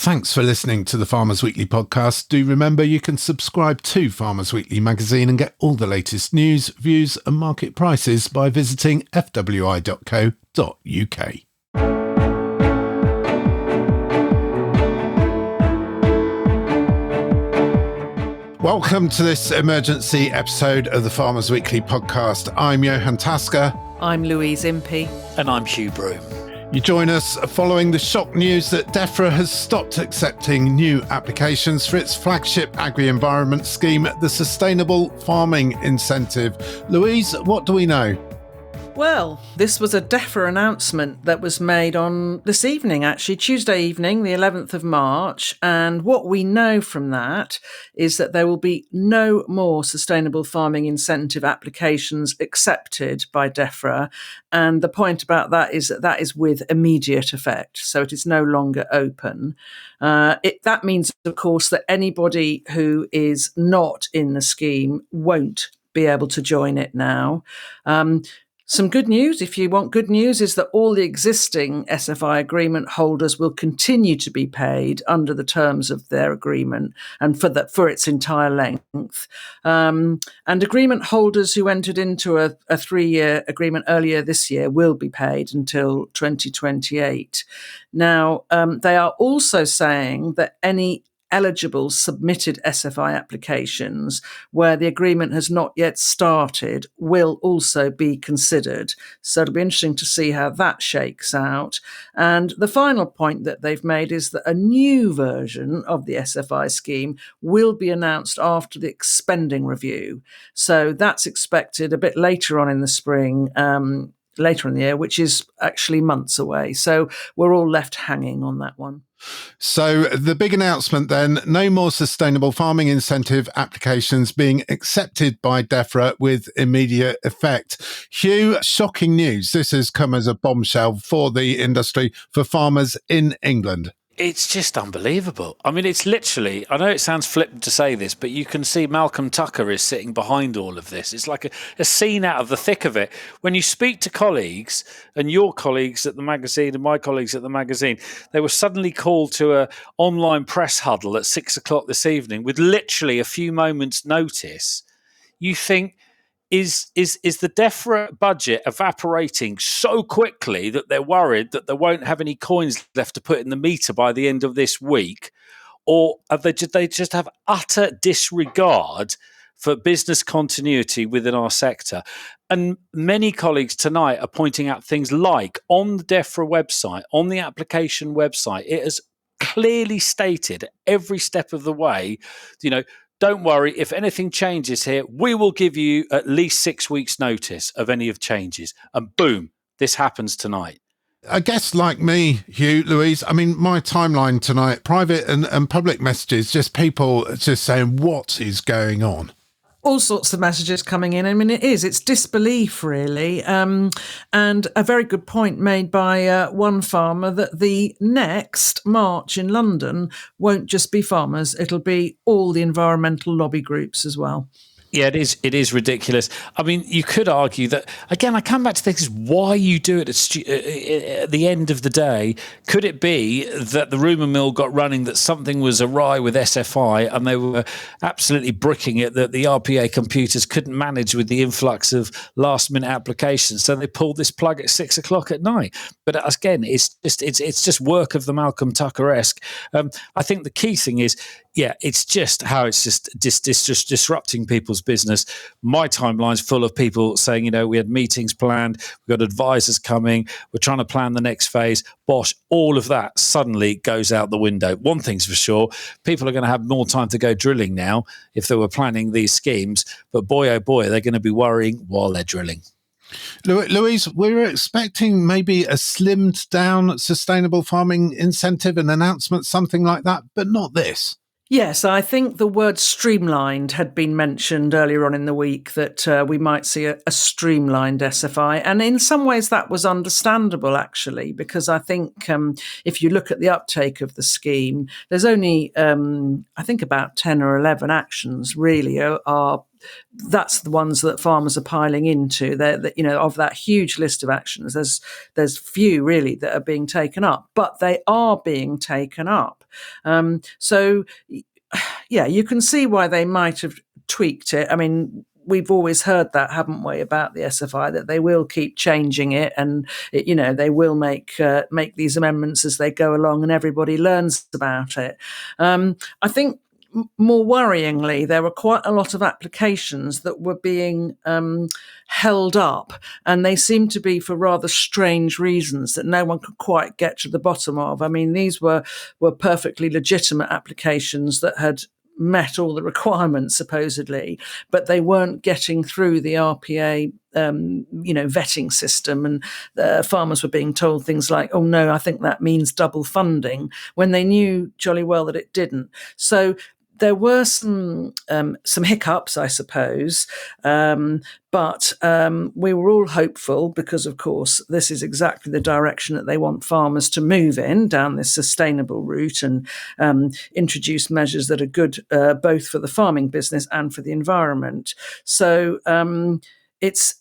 Thanks for listening to the Farmers Weekly podcast. Do remember you can subscribe to Farmers Weekly magazine and get all the latest news, views and market prices by visiting fwi.co.uk. Welcome to this emergency episode of the Farmers Weekly podcast. I'm Johann. I'm Louise Impey. And I'm Hugh. Broom. You join us following the shock news that Defra has stopped accepting new applications for its flagship agri-environment scheme, the Sustainable Farming Incentive. Louise, what do we know? Well, this was a Defra announcement that was made on this evening, actually, Tuesday evening, the 11th of March. And what we know from that is that there will be no more sustainable farming incentive applications accepted by Defra. And the point about that is with immediate effect. So it is no longer open. That means, of course, that anybody who is not in the scheme won't be able to join it now. Some good news, if you want good news, is that all the existing SFI agreement holders will continue to be paid under the terms of their agreement and for its entire length. And agreement holders who entered into a 3-year agreement earlier this year will be paid until 2028. Now, they are also saying that any eligible submitted SFI applications where the agreement has not yet started will also be considered. So it'll be interesting to see how that shakes out. And the final point that they've made is that a new version of the SFI scheme will be announced after the expending review. So that's expected a bit later on in the spring, later in the year, which is actually months away. So we're all left hanging on that one. So the big announcement then, no more sustainable farming incentive applications being accepted by Defra with immediate effect. Hugh, shocking news. This has come as a bombshell for the industry, for farmers in England. It's just unbelievable. I mean, it's literally, I know it sounds flippant to say this, but you can see Malcolm Tucker is sitting behind all of this. It's like a scene out of the thick of it. When you speak to colleagues, and your colleagues at the magazine and my colleagues at the magazine, they were suddenly called to an online press huddle at 6:00 this evening with literally a few moments' notice. You think, Is the Defra budget evaporating so quickly that they're worried that they won't have any coins left to put in the meter by the end of this week? Or have they just have utter disregard for business continuity within our sector? And many colleagues tonight are pointing out things like on the Defra website, on the application website, it is clearly stated every step of the way, don't worry, if anything changes here, we will give you at least 6 weeks' notice of any of changes. And boom, this happens tonight. I guess like me, Hugh, Louise, I mean, my timeline tonight, private and public messages, just people just saying, what is going on? All sorts of messages coming in. I mean, it's disbelief, really. And a very good point made by one farmer that the next march in London won't just be farmers, it'll be all the environmental lobby groups as well. Yeah, it is ridiculous. I mean, you could argue that, again, I come back to this, why you do it at the end of the day. Could it be that the rumour mill got running that something was awry with SFI and they were absolutely bricking it, that the RPA computers couldn't manage with the influx of last-minute applications, so they pulled this plug at 6:00 at night? But again, it's just work of the Malcolm Tucker-esque. I think the key thing is, yeah, it's just how it's just disrupting people's business. My timeline's full of people saying, we had meetings planned, we've got advisors coming, we're trying to plan the next phase. Bosh, all of that suddenly goes out the window. One thing's for sure, people are going to have more time to go drilling now if they were planning these schemes. But boy, oh boy, they're going to be worrying while they're drilling. Louise, we're expecting maybe a slimmed down sustainable farming incentive, an announcement, something like that, but not this. Yes, I think the word streamlined had been mentioned earlier on in the week, that we might see a streamlined SFI. And in some ways that was understandable, actually, because I think if you look at the uptake of the scheme, there's only, I think about 10 or 11 actions really are that's the ones that farmers are piling into. Of that huge list of actions, there's few really that are being taken up, but they are being taken up. So, you can see why they might have tweaked it. I mean, we've always heard that, haven't we, about the SFI, that they will keep changing it, and they will make these amendments as they go along, and everybody learns about it. I think more worryingly, there were quite a lot of applications that were being held up, and they seemed to be for rather strange reasons that no one could quite get to the bottom of. I mean, these were perfectly legitimate applications that had met all the requirements supposedly, but they weren't getting through the RPA vetting system, and farmers were being told things like, oh no, I think that means double funding, when they knew jolly well that it didn't. So there were some hiccups, I suppose, but we were all hopeful because, of course, this is exactly the direction that they want farmers to move in, down this sustainable route, and introduce measures that are good both for the farming business and for the environment. So it's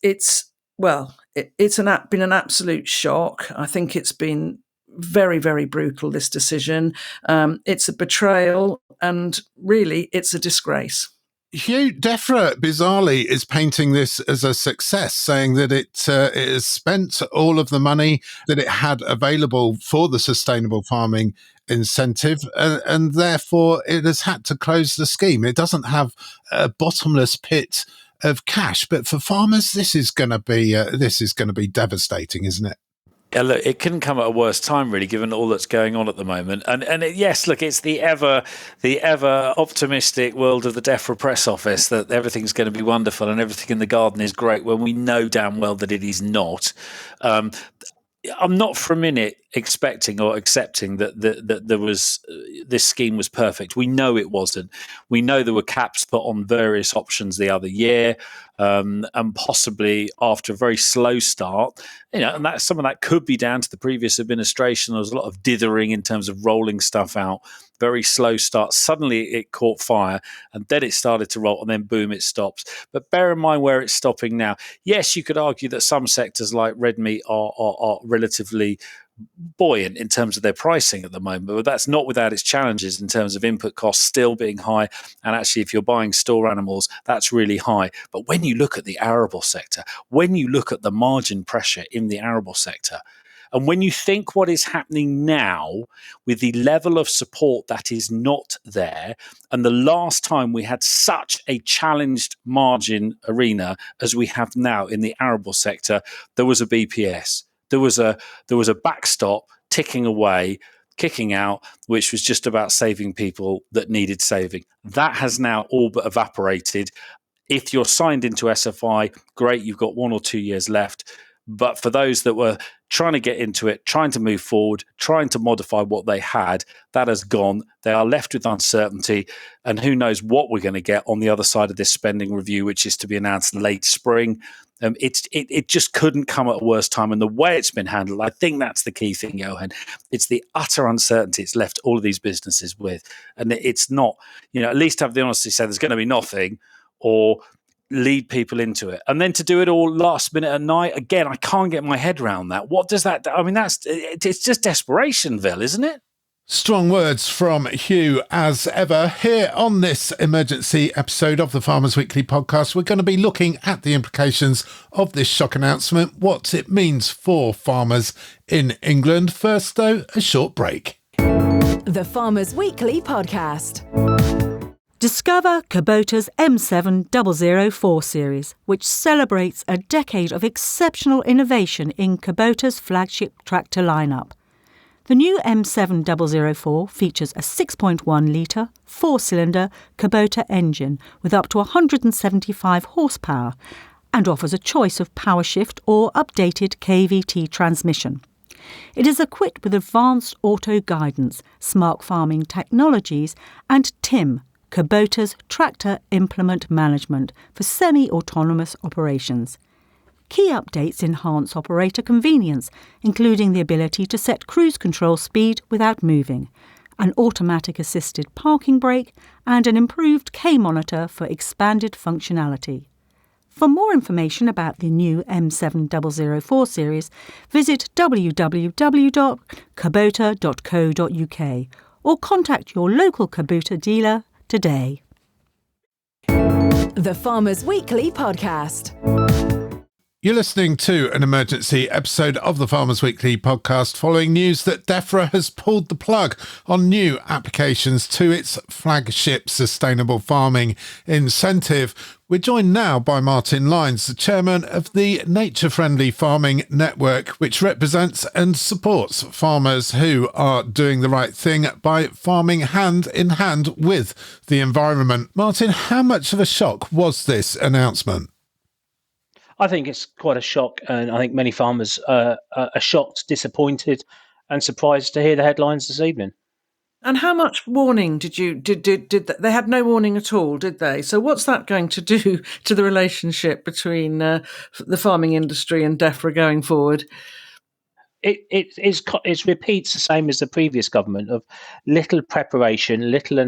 been an absolute shock. I think it's been very, very brutal, this decision. It's a betrayal, and really it's a disgrace. Hugh, Defra, bizarrely, is painting this as a success, saying that it has spent all of the money that it had available for the sustainable farming incentive, and therefore it has had to close the scheme. It doesn't have a bottomless pit of cash, but for farmers, this is going to be devastating, isn't it? Yeah, look, it couldn't come at a worse time, really, given all that's going on at the moment. Yes, look, it's the ever optimistic world of the Defra press office that everything's going to be wonderful and everything in the garden is great, when we know damn well that it is not. I'm not for a minute expecting or accepting that there was this scheme was perfect. We know it wasn't. We know there were caps put on various options the other year, and possibly after a very slow start. And that some of that could be down to the previous administration. There was a lot of dithering in terms of rolling stuff out. Very slow start. Suddenly it caught fire, and then it started to roll, and then boom, it stops. But bear in mind where it's stopping now. Yes, you could argue that some sectors like red meat are relatively buoyant in terms of their pricing at the moment, but that's not without its challenges in terms of input costs still being high. And actually, if you're buying store animals, that's really high. But when you look at the arable sector, when you look at the margin pressure in the arable sector, and when you think what is happening now with the level of support that is not there, and the last time we had such a challenged margin arena as we have now in the arable sector, there was a BPS. There was a backstop ticking away, kicking out, which was just about saving people that needed saving. That has now all but evaporated. If you're signed into SFI, great, you've got 1 or 2 years left. But for those that were trying to get into it, trying to move forward, trying to modify what they had, that has gone. They are left with uncertainty, and who knows what we're going to get on the other side of this spending review, which is to be announced late spring. It just couldn't come at a worse time. And the way it's been handled, I think that's the key thing, Johann. It's the utter uncertainty it's left all of these businesses with. And it's not, at least have the honesty to say there's going to be nothing, or lead people into it. And then to do it all last minute at night, again, I can't get my head around that. What does that, it's just desperationville, isn't it? Strong words from Hugh, as ever. Here on this emergency episode of the Farmers Weekly podcast, we're going to be looking at the implications of this shock announcement, what it means for farmers in England. First, though, a short break. The Farmers Weekly podcast. Discover Kubota's M7 004 series, which celebrates a decade of exceptional innovation in Kubota's flagship tractor lineup. The new M7 004 features a 6.1-litre, 4-cylinder Kubota engine with up to 175 horsepower and offers a choice of power shift or updated KVT transmission. It is equipped with advanced auto guidance, smart farming technologies and TIM, Kubota's tractor implement management for semi-autonomous operations. Key updates enhance operator convenience, including the ability to set cruise control speed without moving, an automatic assisted parking brake, and an improved K-monitor for expanded functionality. For more information about the new M7004 series, visit www.kubota.co.uk or contact your local Kubota dealer today. The Farmers Weekly Podcast. You're listening to an emergency episode of the Farmers Weekly podcast following news that Defra has pulled the plug on new applications to its flagship sustainable farming incentive. We're joined now by Martin Lyons, the chairman of the Nature Friendly Farming Network, which represents and supports farmers who are doing the right thing by farming hand in hand with the environment. Martin, how much of a shock was this announcement? I think it's quite a shock, and I think many farmers are shocked, disappointed, and surprised to hear the headlines this evening. And how much warning did they had no warning at all, did they? So what's that going to do to the relationship between the farming industry and Defra going forward? It repeats the same as the previous government of little preparation, little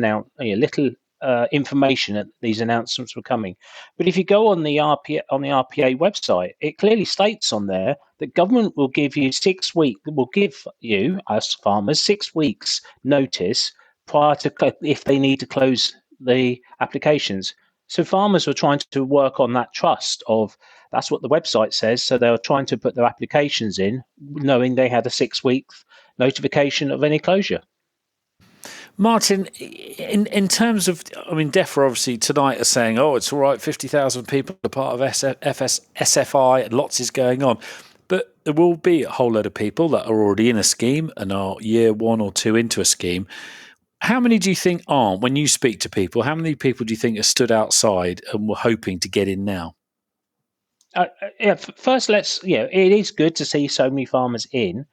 information that these announcements were coming. But if you go on the RPA website, it clearly states on there that government will give you 6 weeks, will give you, us farmers, 6 weeks notice prior to if they need to close the applications. So farmers were trying to work on that trust of that's what the website says. So they were trying to put their applications in, knowing they had a 6 week notification of any closure. Martin, in terms of, Defra obviously tonight are saying, it's all right, 50,000 people are part of SFI and lots is going on. But there will be a whole load of people that are already in a scheme and are year 1 or 2 into a scheme. How many do you think aren't? When you speak to people, how many people do you think are stood outside and were hoping to get in now? First, it is good to see so many farmers in.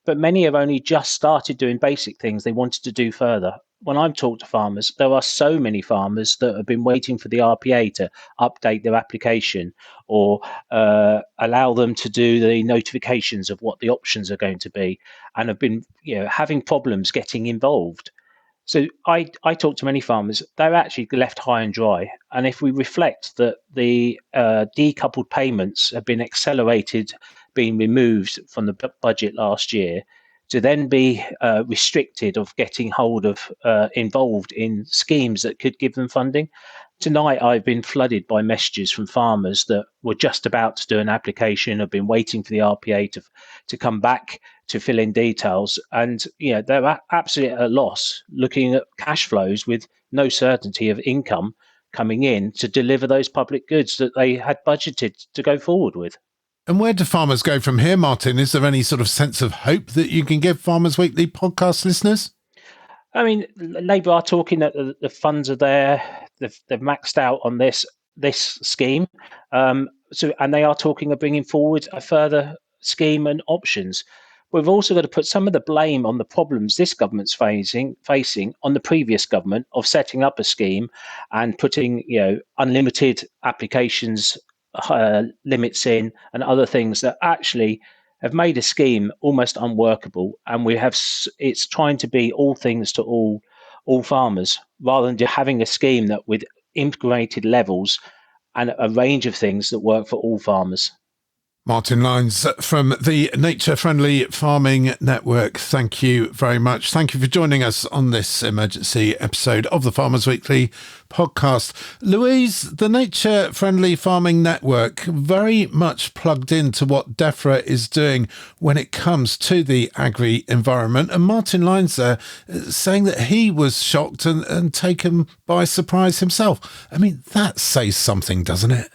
But many have only just started doing basic things they wanted to do further. When I've talked to farmers, there are so many farmers that have been waiting for the RPA to update their application or allow them to do the notifications of what the options are going to be, and have been having problems getting involved. So I talk to many farmers, they're actually left high and dry. And if we reflect that the decoupled payments have been accelerated, being removed from the budget last year, to then be restricted of getting hold of involved in schemes that could give them funding. Tonight, I've been flooded by messages from farmers that were just about to do an application, have been waiting for the RPA to come back to fill in details. And they're absolutely at a loss looking at cash flows with no certainty of income coming in to deliver those public goods that they had budgeted to go forward with. And where do farmers go from here, Martin? Is there any sort of sense of hope that you can give Farmers Weekly podcast listeners? Labour are talking that the funds are there. They've maxed out on this scheme. And they are talking of bringing forward a further scheme and options. We've also got to put some of the blame on the problems this government's facing on the previous government of setting up a scheme and putting unlimited applications limits in and other things that actually have made a scheme almost unworkable. And it's trying to be all things to all farmers rather than just having a scheme that with integrated levels and a range of things that work for all farmers. Martin Lyons from the Nature Friendly Farming Network, thank you very much. Thank you for joining us on this emergency episode of the Farmers Weekly podcast. Louise, the Nature Friendly Farming Network very much plugged into what Defra is doing when it comes to the agri-environment. And Martin Lyons there saying that he was shocked and taken by surprise himself. That says something, doesn't it?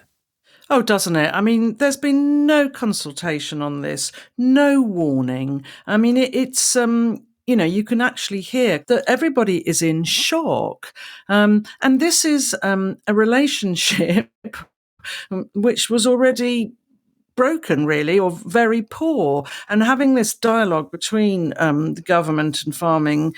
Oh, doesn't it? There's been no consultation on this, no warning. It's, you can actually hear that everybody is in shock. And this is a relationship which was already broken, really, or very poor. And having this dialogue between the government and farming,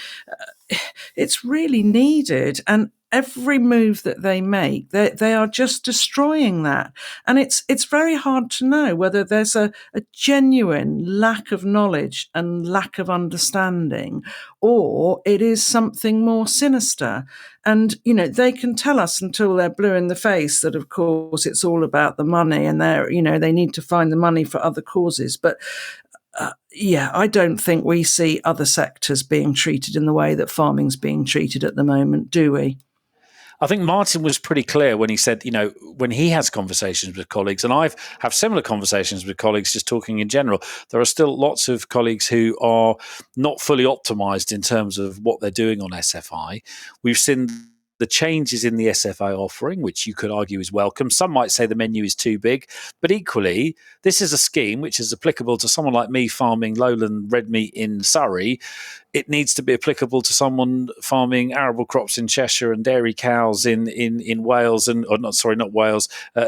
it's really needed. And every move that they make, they are just destroying that. And it's very hard to know whether there's a genuine lack of knowledge and lack of understanding, or it is something more sinister. And, they can tell us until they're blue in the face that, of course, it's all about the money and they need to find the money for other causes. But I don't think we see other sectors being treated in the way that farming's being treated at the moment, do we? I think Martin was pretty clear when he said, when he has conversations with colleagues, and I've have similar conversations with colleagues just talking in general, there are still lots of colleagues who are not fully optimized in terms of what they're doing on SFI. We've seen the changes in the SFI offering, which you could argue is welcome. Some might say the menu is too big, but equally, this is a scheme which is applicable to someone like me farming lowland red meat in Surrey. It needs to be applicable to someone farming arable crops in Cheshire and dairy cows in Wales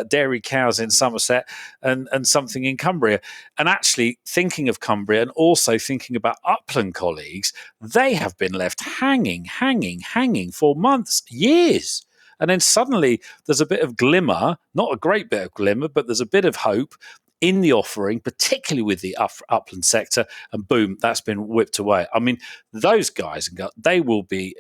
dairy cows in Somerset and something in Cumbria. And actually thinking of Cumbria and also thinking about upland colleagues, they have been left hanging for months, years. And then suddenly there's a bit of glimmer, not a great bit of glimmer, but there's a bit of hope in the offering, particularly with the upland sector, and boom, that's been whipped away. I mean, those guys, they will be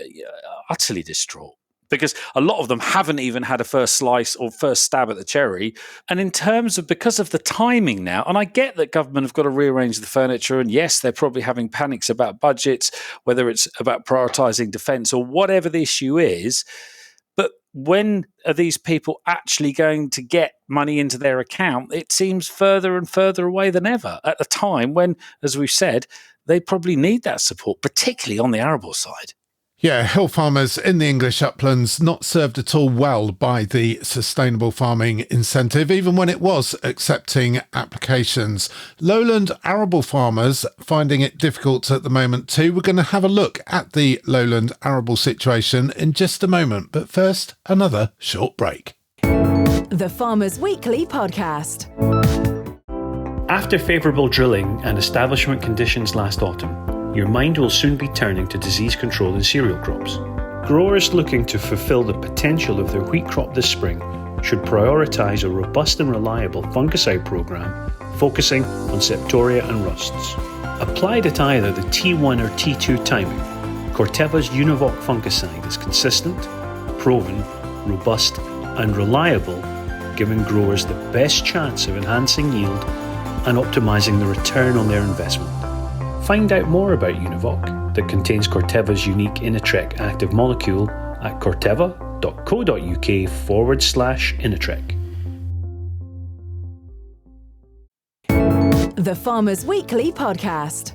utterly distraught because a lot of them haven't even had a first slice or first stab at the cherry. And in terms of, because of the timing now, and I get that government have got to rearrange the furniture, and yes, they're probably having panics about budgets, whether it's about prioritising defence or whatever the issue is, but when are these people actually going to get money into their account? It seems further and further away than ever at a time when, as we've said, they probably need that support, particularly on the arable side. Yeah, hill farmers in the English uplands not served at all well by the sustainable farming incentive, even when it was accepting applications. Lowland arable farmers finding it difficult at the moment too. We're going to have a look at the lowland arable situation in just a moment. But first, another short break. The Farmers Weekly Podcast. After favourable drilling and establishment conditions last autumn, your mind will soon be turning to disease control in cereal crops. Growers looking to fulfill the potential of their wheat crop this spring should prioritise a robust and reliable fungicide programme focusing on septoria and rusts. Applied at either the T1 or T2 timing, Corteva's Univoc fungicide is consistent, proven, robust and reliable, giving growers the best chance of enhancing yield and optimising the return on their investment. Find out more about Univoc, that contains Corteva's unique Inatrek active molecule, at corteva.co.uk/Inatrek. The Farmers Weekly Podcast.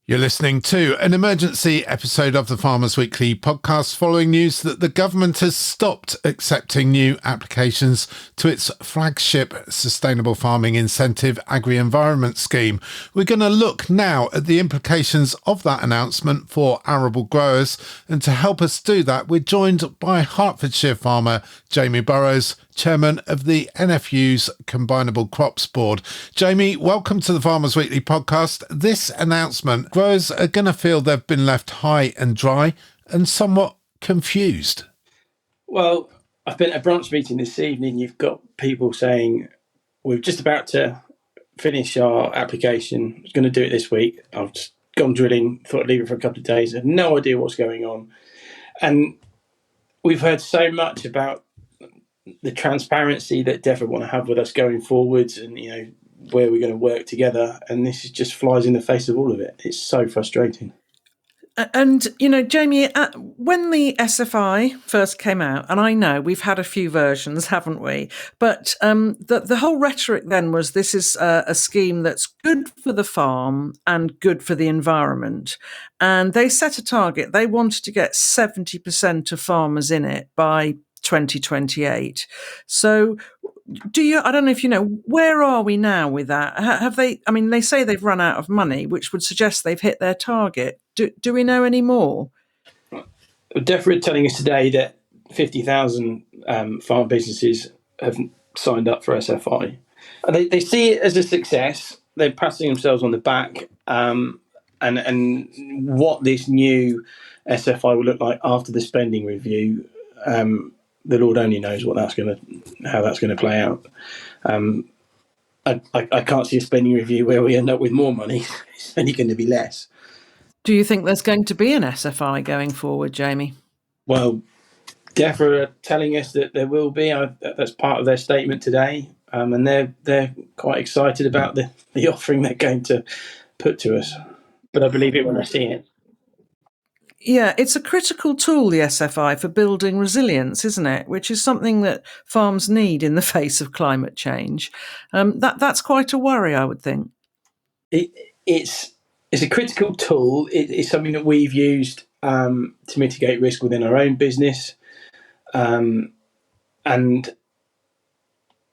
You're listening to an emergency episode of the Farmers Weekly podcast following news that the government has stopped accepting new applications to its flagship sustainable farming incentive agri-environment scheme. We're going to look now at the implications of that announcement for arable growers, and to help us do that, we're joined by Hertfordshire farmer Jamie Burrows, chairman of the NFU's Combinable Crops Board. Jamie, welcome to the Farmers Weekly podcast. This announcement, growers are going to feel they've been left high and dry and somewhat confused. Well, I've been at a branch meeting this evening. You've got people saying, we're just about to finish our application. I was going to do it this week. I've just gone drilling, thought I'd leave it for a couple of days. I have no idea what's going on. And we've heard so much about the transparency that Defra want to have with us going forwards, and where we're going to work together, and this just flies in the face of all of it. It's so frustrating. And Jamie, when the SFI first came out, and I know we've had a few versions, haven't we? But the whole rhetoric then was this is a scheme that's good for the farm and good for the environment. And they set a target. They wanted to get 70% of farmers in it by 2028. So I don't know if you know, where are we now with that? Have they, they say they've run out of money, which would suggest they've hit their target. Do we know any more? Defra telling us today that 50,000 farm businesses have signed up for SFI. They see it as a success. They're patting themselves on the back. And what this new SFI will look like after the spending review, the Lord only knows how that's going to play out. I can't see a spending review where we end up with more money. It's only going to be less. Do you think there's going to be an SFI going forward, Jamie? Well, Defra are telling us that there will be. That's part of their statement today, and they're quite excited about the offering they're going to put to us. But I believe it when I see it. Yeah, it's a critical tool, the SFI, for building resilience, isn't it? Which is something that farms need in the face of climate change. That's quite a worry, I would think. It's a critical tool. It's something that we've used to mitigate risk within our own business, and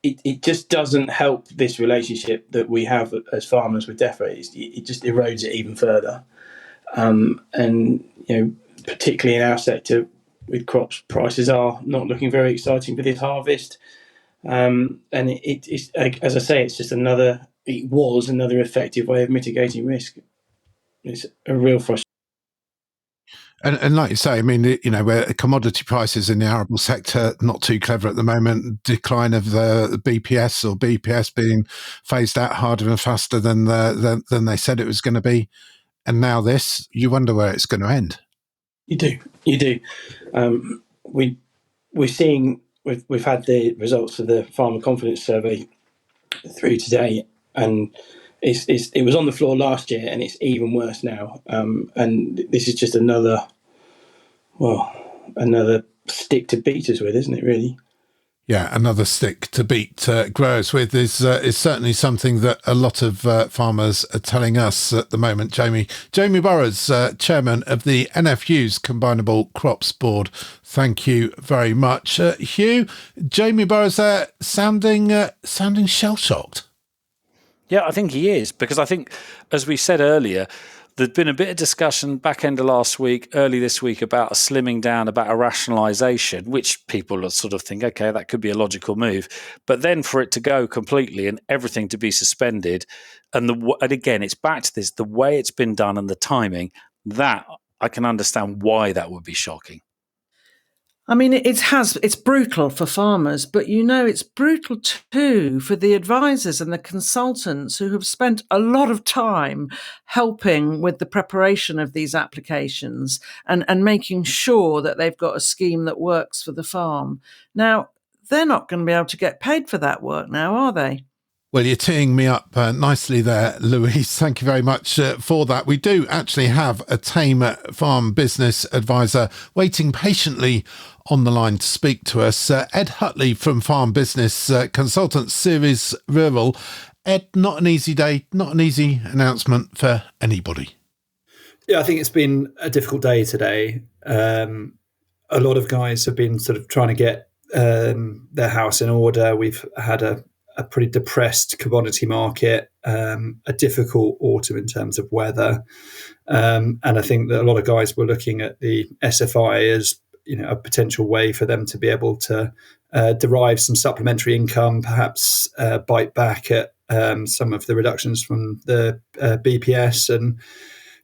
it just doesn't help this relationship that we have as farmers with Defra. It just erodes it even further. And particularly in our sector with crops, prices are not looking very exciting for this harvest. And it's, as I say, it was another effective way of mitigating risk. It's a real frustration. And like you say, I mean, where commodity prices in the arable sector not too clever at the moment, decline of the BPS or BPS being phased out harder and faster than they said it was going to be. And now this, you wonder where it's going to end. You do. We're seeing, we've had the results of the Farmer Confidence Survey through today, and it was on the floor last year, and it's even worse now. And this is just another stick to beat us with, isn't it? Really. Yeah, another stick to beat growers with is certainly something that a lot of farmers are telling us at the moment. Jamie Burrows, chairman of the NFU's Combinable Crops Board. Thank you very much, Hugh. Jamie Burrows there, sounding shell-shocked. Yeah, I think he is, because I think, as we said earlier, there'd been a bit of discussion back end of last week, early this week, about a slimming down, about a rationalisation, which people sort of think, okay, that could be a logical move. But then for it to go completely and everything to be suspended, and again, it's back to this, the way it's been done and the timing, that I can understand why that would be shocking. I mean, it's brutal for farmers, but it's brutal too for the advisors and the consultants who have spent a lot of time helping with the preparation of these applications and making sure that they've got a scheme that works for the farm. Now, they're not going to be able to get paid for that work now, are they? Well, you're teeing me up nicely there, Louise. Thank you very much for that. We do actually have a Tame Farm business advisor waiting patiently on the line to speak to us. Ed Hutley from Farm Business Consultants Series Rural. Ed, not an easy day, not an easy announcement for anybody. Yeah, I think it's been a difficult day today. A lot of guys have been sort of trying to get their house in order. We've had a pretty depressed commodity market, a difficult autumn in terms of weather. And I think that a lot of guys were looking at the SFI as a potential way for them to be able to derive some supplementary income, perhaps bite back at some of the reductions from the BPS. And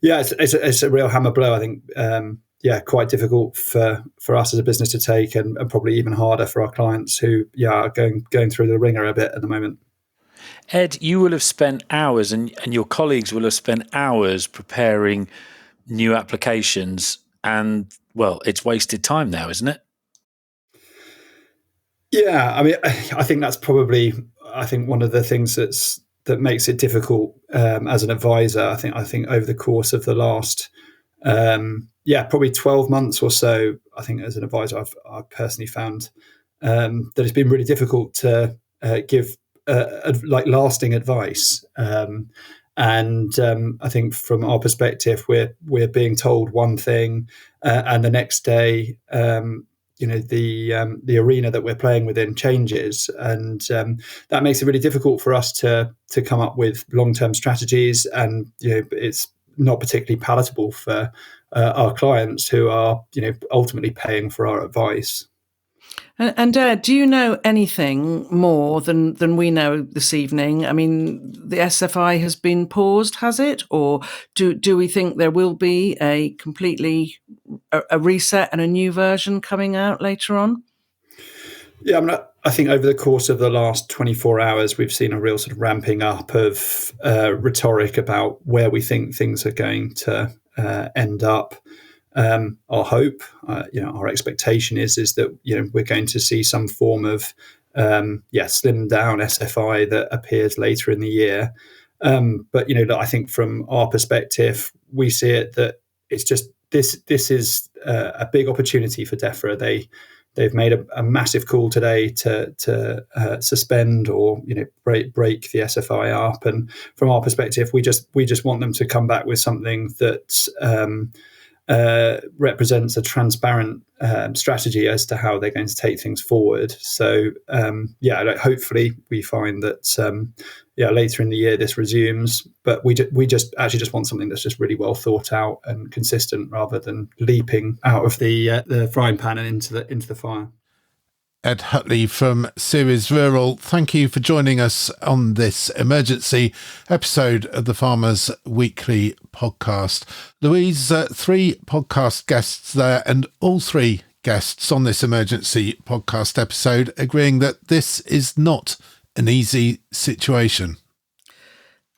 yeah, it's a real hammer blow, I think. Quite difficult for us as a business to take, and probably even harder for our clients who are going through the ringer a bit at the moment. Ed, you will have spent hours, and your colleagues will have spent hours preparing new applications, and, well, it's wasted time now, isn't it? Yeah, I mean, I think that's probably, one of the things that makes it difficult as an advisor. I think over the course of the last probably 12 months or so, I think as an advisor, I've personally found that it's been really difficult to give lasting advice. And I think from our perspective, we're being told one thing, and the next day, the arena that we're playing within changes, and that makes it really difficult for us to come up with long-term strategies. And it's not particularly palatable for our clients who are ultimately paying for our advice. And Ed, do you know anything more than we know this evening? I mean, the SFI has been paused, has it? Or do we think there will be a reset and a new version coming out later on? Yeah, I think over the course of the last 24 hours, we've seen a real sort of ramping up of rhetoric about where we think things are going to end up. Our hope, our expectation is that we're going to see some form of slimmed down SFI that appears later in the year. But I think from our perspective, we see it that it's just this is a big opportunity for Defra. They've made a massive call today to suspend or break the SFI up, and from our perspective, we just want them to come back with something that represents a transparent strategy as to how they're going to take things forward. So hopefully we find that later in the year this resumes, but we just want something that's just really well thought out and consistent, rather than leaping out of the frying pan and into the fire. Ed Hutley from Ceres Rural, thank you for joining us on this emergency episode of the Farmers Weekly podcast. Louise, 3 podcast guests there, and all 3 guests on this emergency podcast episode agreeing that this is not an easy situation.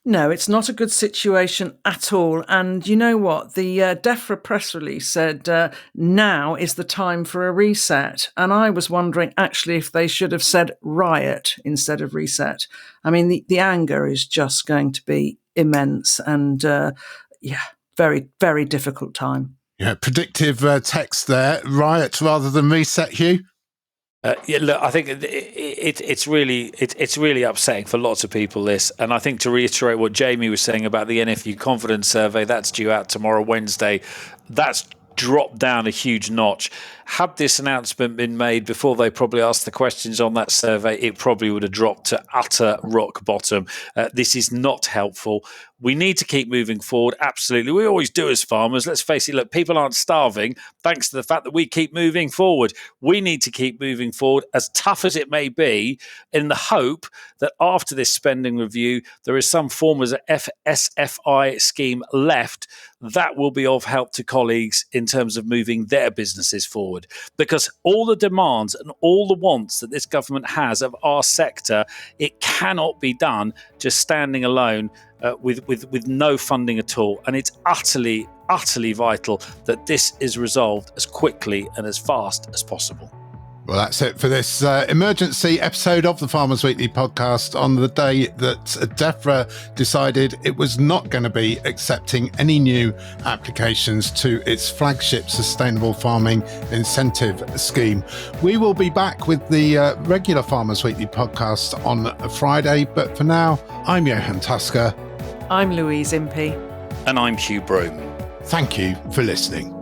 No, it's not a good situation at all. And you know what? The Defra press release said now is the time for a reset. And I was wondering actually if they should have said riot instead of reset. I mean, the anger is just going to be immense and very, very difficult time. Yeah, predictive text there. Riot rather than reset, Hugh? Look, I think it's really upsetting for lots of people, this. And I think to reiterate what Jamie was saying about the NFU confidence survey, that's due out tomorrow, Wednesday. That's dropped down a huge notch. Had this announcement been made before they probably asked the questions on that survey, it probably would have dropped to utter rock bottom. This is not helpful. We need to keep moving forward. Absolutely. We always do as farmers. Let's face it. Look, people aren't starving thanks to the fact that we keep moving forward. We need to keep moving forward, as tough as it may be, in the hope that after this spending review, there is some form of SFI scheme left that will be of help to colleagues in terms of moving their businesses forward. Because all the demands and all the wants that this government has of our sector, it cannot be done just standing alone with no funding at all. And it's utterly, utterly vital that this is resolved as quickly and as fast as possible. Well, that's it for this emergency episode of the Farmers Weekly podcast on the day that Defra decided it was not going to be accepting any new applications to its flagship sustainable farming incentive scheme. We will be back with the regular Farmers Weekly podcast on a Friday, but for now, I'm Johann. I'm Louise Impey. And I'm Hugh Broom. Thank you for listening.